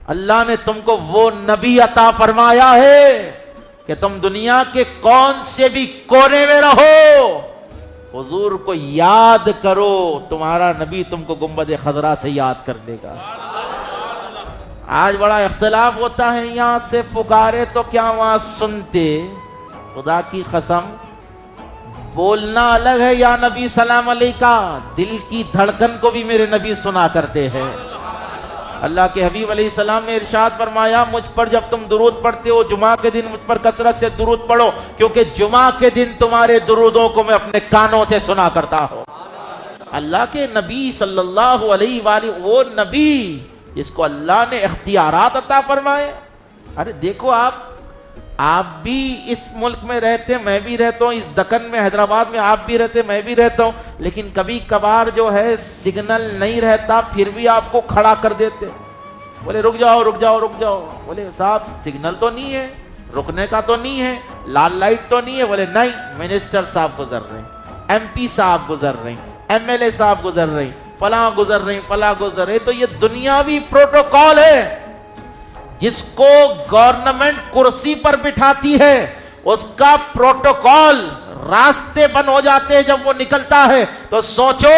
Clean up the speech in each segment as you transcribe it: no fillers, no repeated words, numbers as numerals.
अल्लाह ने तुमको वो नबी अता फरमाया है कि तुम दुनिया के कौन से भी कोने में रहो, हुजूर को याद करो, तुम्हारा नबी तुमको गुंबद खजरा से याद कर लेगा। आज बड़ा इख्तिलाफ होता है, यहां से पुकारे तो क्या वहां सुनते। खुदा की कसम, बोलना अलग है या नबी सलाम अलैका, दिल की धड़कन को भी मेरे नबी सुना करते हैं। अल्लाह के हबीब अलैहिस्सलाम ने इरशाद फरमाया, मुझ पर जब तुम दुरूद पढ़ते हो जुमा के दिन मुझ पर कसरत से दुरूद पढ़ो, क्योंकि जुमा के दिन तुम्हारे दुरूदों को मैं अपने कानों से सुना करता हूं। अल्लाह के नबी सल्लल्लाहु अलैहि वसल्लम, वो नबी जिसको अल्लाह ने इख्तियारात अता फरमाए। अरे देखो, आप भी इस मुल्क में रहते, मैं भी रहता हूँ, इस दक्कन में हैदराबाद में आप भी रहते, मैं भी रहता हूँ, लेकिन कभी कभार जो है सिग्नल नहीं रहता, फिर भी आपको खड़ा कर देते, बोले रुक जाओ रुक जाओ रुक जाओ। बोले साहब सिग्नल तो नहीं है, रुकने का तो नहीं है, लाल लाइट तो नहीं है। बोले नहीं, मिनिस्टर साहब गुजर रहे हैं, MP साहब गुजर रहे हैं, MLA साहब गुजर रहे हैं, फला गुजर रहे हैं, फला गुजर रहे। तो ये दुनियावी प्रोटोकॉल है। जिसको गवर्नमेंट कुर्सी पर बिठाती है उसका प्रोटोकॉल रास्ते बंद हो जाते हैं जब वो निकलता है। तो सोचो,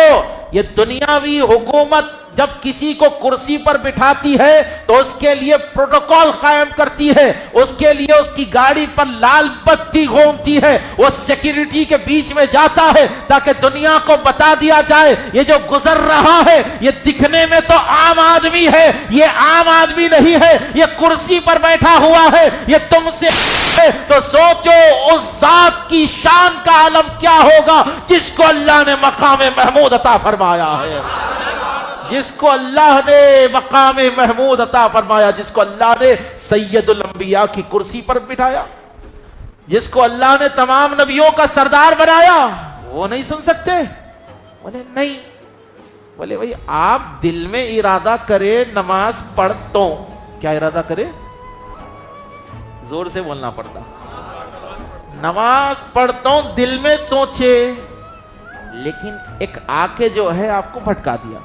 ये दुनियावी हुकूमत जब किसी को कुर्सी पर बिठाती है तो उसके लिए प्रोटोकॉल कायम करती है, उसके लिए उसकी गाड़ी पर लाल बत्ती घूमती है, वो सिक्योरिटी के बीच में जाता है ताकि दुनिया को बता दिया जाए ये जो गुजर रहा है ये दिखने में तो आम आदमी है, ये आम आदमी नहीं है, ये कुर्सी पर बैठा हुआ है, ये तुमसे है। तो सोचो उस जात की शान का आलम क्या होगा जिसको अल्लाह ने मकाम महमूद अता फरमाया है, जिसको अल्लाह ने मकाम महमूद अता फरमाया, जिसको अल्लाह ने सैयदुल अंबिया की कुर्सी पर बिठाया, जिसको अल्लाह ने तमाम नबियों का सरदार बनाया। वो नहीं सुन सकते? बोले नहीं। बोले भाई आप दिल में इरादा करे नमाज पढ़ तो क्या इरादा करे? जोर से बोलना पड़ता। नमाज पढ़ता हूं दिल में सोचे, लेकिन एक आके जो है आपको भटका दिया।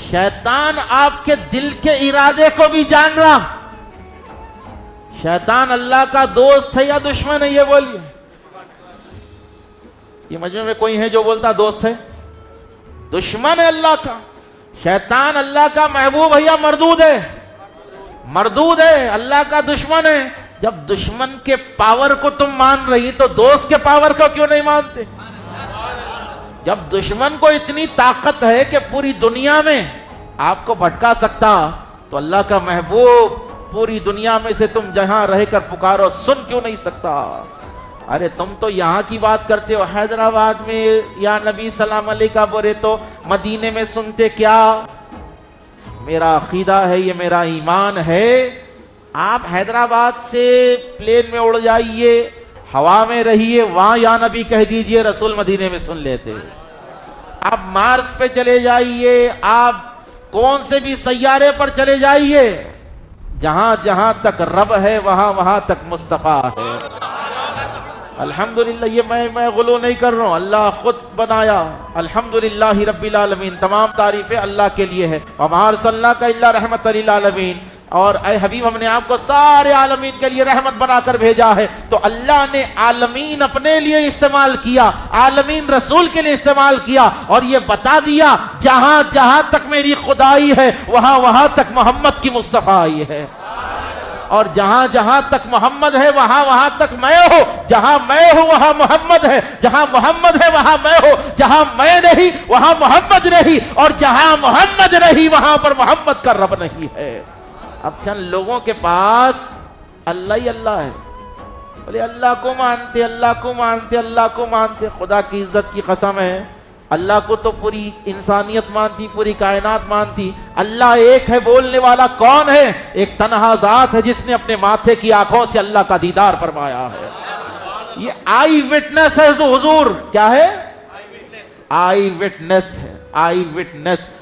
शैतान आपके दिल के इरादे को भी जान रहा। शैतान अल्लाह का दोस्त है या दुश्मन है? ये बोलिए। ये मजमे में कोई है जो बोलता दोस्त है? दुश्मन है अल्लाह का। शैतान अल्लाह का महबूब है या मरदूद है? मरदूद है, अल्लाह का दुश्मन है। जब दुश्मन के पावर को तुम मान रही तो दोस्त के पावर को क्यों नहीं मानते? जब दुश्मन को इतनी ताकत है कि पूरी दुनिया में आपको भटका सकता, तो अल्लाह का महबूब पूरी दुनिया में से तुम जहां रहकर पुकारो सुन क्यों नहीं सकता? अरे तुम तो यहाँ की बात करते हो, हैदराबाद में या नबी सलाम अलैका बोले तो मदीने में सुनते क्या? मेरा अकीदा है, ये मेरा ईमान है। आप हैदराबाद से प्लेन में उड़ जाइए, हवा में रहिए, वहां या नबी कह दीजिए, रसूल मदीने में सुन लेते। आप मार्स पे चले जाइए, आप कौन से भी सैयारे पर चले जाइए, जहां जहां तक रब है वहां वहां तक मुस्तफा है। अल्हम्दुलिल्लाह, ये मैं गुलू नहीं कर रहा हूं, अल्लाह खुद बनाया। अल्हम्दुलिल्लाह रब्बिल आलमीन, तमाम तारीफें अल्लाह के लिए है। वमा अरसलनाका इल्ला रहमतल लिल आलमीन। और ऐ हबीब, हमने आपको सारे आलमीन के लिए रहमत बनाकर भेजा है। तो अल्लाह ने आलमीन अपने लिए इस्तेमाल किया, आलमीन रसूल के लिए इस्तेमाल किया, और ये बता दिया जहां जहां तक मेरी खुदाई है वहां वहां तक मोहम्मद की मुस्तफाई है, और जहां जहां तक मोहम्मद है वहां वहां तक मैं हूं। जहां मैं हूं वहां मोहम्मद है, जहां मोहम्मद है वहां मैं हूं, जहां मैं नहीं वहां मोहम्मद नहीं, और जहां मोहम्मद नहीं वहां पर मोहम्मद का रब नहीं है। अब चंद लोगों के पास अल्लाह ही अल्लाह है, बोले अल्लाह को मानते, अल्लाह को मानते, अल्लाह को मानते। खुदा की इज्जत की कसम है, अल्लाह को तो पूरी इंसानियत मानती, पूरी कायनात मानती। अल्लाह एक है, बोलने वाला कौन है? एक तन्हा जात है जिसने अपने माथे की आंखों से अल्लाह का दीदार फरमाया है। ये आई विटनेस है हुजूर। क्या है? आई विटनेस है, आई विटनेस।